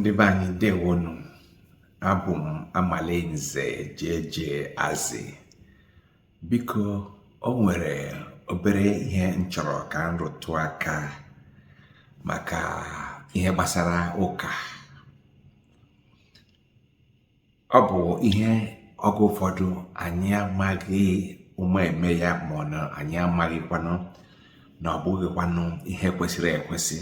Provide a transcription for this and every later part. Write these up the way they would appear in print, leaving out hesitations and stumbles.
Ndị be anyị ndewonu. Abụ m Amalinze Jeje Azị. Biko, o nwere obere ihe m chọrọ ka m rụtụ aka maka ihe gbasara ụka. Ọ bụ ihe oge ụfọdụ anyị amaghị eme ya, ma ọ na anyị amaghịkwanụ na ọ bụghịkwanụ ihe kwesịrị ekwesị.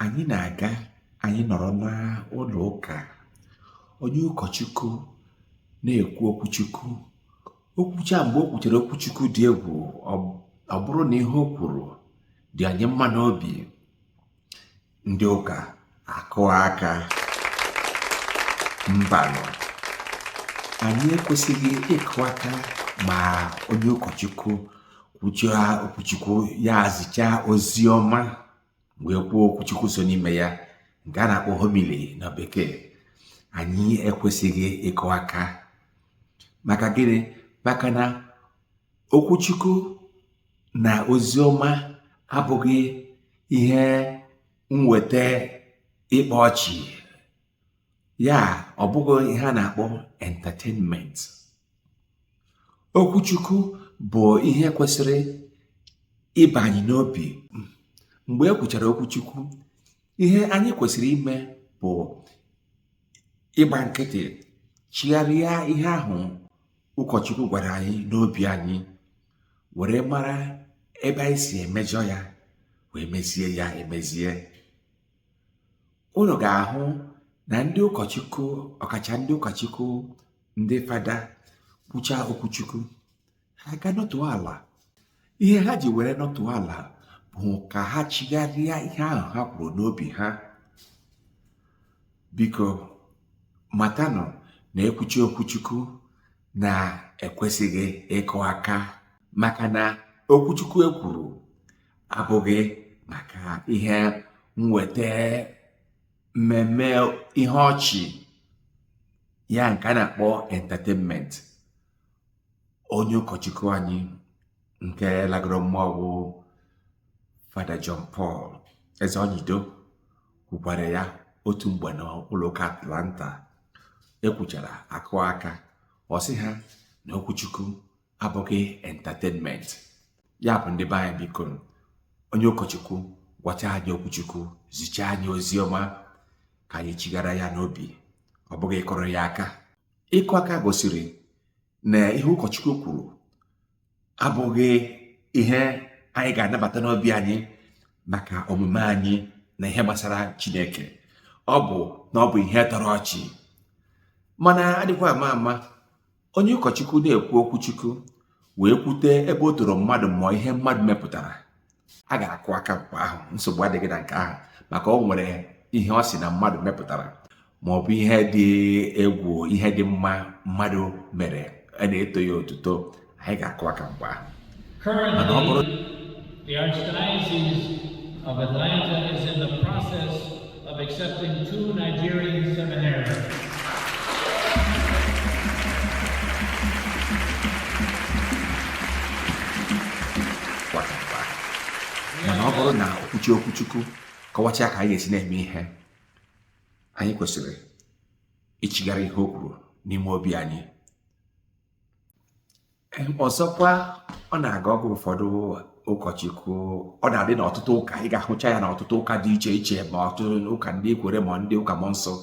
Anyị na-aga, anyị nọrọ n'ụlọ ụka, onye ụkọchukwu na-ekwu okwuchukwu. Mgbe o kwuchara okwuchukwu dị egwu, ọ bụrụ na ihe o kwuru dị anyị mma n'obi, ndị ụka akụọ aka. Mbanụ, anyị ekwesịghị ịkụ aka ma onye ụkọchukwu kwuchaa okwuchukwu ya azichaa ozi ọma wee kwuo okwuchukwu so n'ime ya, nke a na-akpọ homily na bekee. Anyị ekwesịghị ịkụ aka. Maka gịnị? Maka na okwuchukwu na ozi ọma abụghị ihe mweta ịkpa ọchị, ya ọ bụghị ihe a na-akpọ entertainment. Okwuchukwu bụ ihe kwesịrị ịba anyị n'obi. Mgbe e kwuchara okwuchukwu, ihe anyị kwesịrị ime bụ ịgba nkịtị, chigharịa ihe ahụ ụkọchukwu gwara anyị n'obi anyị, were mara ebe anyị si emejọ ya, wee mezie ya emezie. Unu ga-ahụ na ndị ụkọchukwu, ọkacha ndị ụkọchukwu, ndị fada, kwuchaa okwuchukwu, ha ga nọtụọ ala. Ihe ha ji were nọtụọ ala bụ ka ha chigharịa ihe ahụ ha kwuru n'obi ha. Biko, matanụ na ekwuchi okwuchukwu na-ekwesịghị ịkụ aka, maka na okwuchukwu ekwuru abụghị maka ihe mweta mmemme ihe ọchị, ya nke a na-akpọ entertainment. Onye ụkọchukwu anyị nke lagoro mmụọ, Fada John Paul Ezeonyido, kwukwara ya otu mgbe n'ụlọ ụka Atlanta. Ekwuchara akụ aka, ọ sị ha na okwuchukwu abụghị entertainment. Ya bụ ndị be anyị, biko, onye ụkọchukwu gwacha anyị okwuchukwu, zichaa anyị ozi ọma, ka anyị chighara ya n'obi, ọ bụghị ịkọrọ ya aka. Ịkụ aka gosiri na ihe ụkọchukwu kwuru abụghị ihe anyị ga-anabata n'obi anyị maka omume anyị na ihe gbasara Chineke. Ọ bụ ihe tọrọ ọchị, mana adịkwa ama onye ụkọchukwu na-ekwu okwuchukwu wee kwute ebe o toro mmadụ ma ihe mmadụ mepụtara, a ga-akụ aka mgbe ahụ. Nsogbu adịghị na nke ahụ, maka o nwere ihe ọ sị na mmadụ mepụtara, ma ọ bụ ihe dị egwu, ihe dị mma mmadụ mere, a na-eto ya otuto, anyị ga-akụ aka mgbe ahụ. Mana ọ bụrụ The Archdiocese of Atlanta is in the process of accepting 2 Nigerian seminarians. Mana ọ bụrụ na okwuchukwu kọwachaa ka anyị esi na-eme ihe, anyị kwesịrị ichighara ihe o kwuru n'ime obi anyị. Ọzọkwa, ọ na-aga oge ụfọdụ ụkọchukwu, ọ na-adị n'ọtụtụ ụka, ị ga-ahụcha ya n'ọtụtụ ụka dị iche iche, ma ọtụtụ ụka ndị ekwere ma ndị ụka mmụọ nsọ.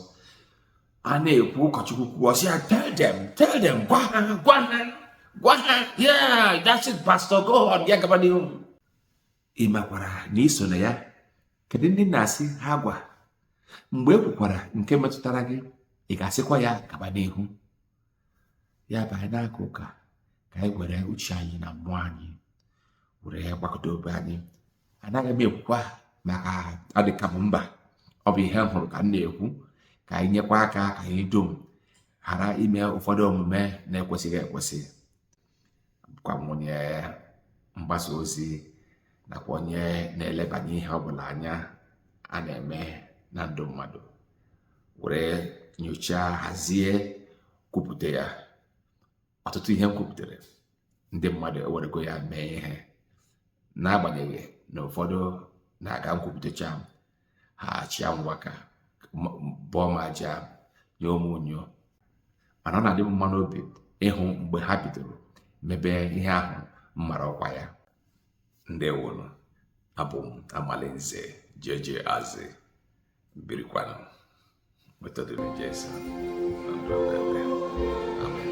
A na-ekwu ụkọchukwu kwuo, sị ya, tell them, gwa ha, yeah, that's it, pastor, go on, ya gaba n'ihu. Ị makwara na iso na ya? Kedu ndị na-asị ha gwa? Mgbe e kwukwara nke metụtara gị, ị ga-asịkwa ya gaba n'ihu? Ya bụ, anyị na-aka ụka ka anyị were uche anyị na mmụọ anyị were gbakọta obi anyị. Anaghị m ekwukwa maka adịka m mba, ọ bụ ihe m hụrụ ka m na-ekwu, ka anyị nyekwa aka ka anyị dum ghara ime ụfọdụ omume na-ekwesịghị ekwesị. Bụkwa m onye mgbasa ozi nakwa onye na-elebanye ihe ọbụla anya a na-eme na ndụ mmadụ, were nyochaa, hazie, kwupụta ya. Ọtụtụ ihe m kwupụtara, ndị mmadụ ewerego ya mee ihe, n'agbanyeghị na ụfọdụ na-aga nkwupụtacha ha achịa nwaka bụọ m aja nye ụmụnyo, mana ọ na-adị m mma n'obi ịhụ mgbe ha bidoro mebe ihe ahụ m mara ọkwa ya. Ndewonu. Abụ m Amalinze JJ Azị, birikwanụ metodology Jesu na ndụ okpukpe. Amen.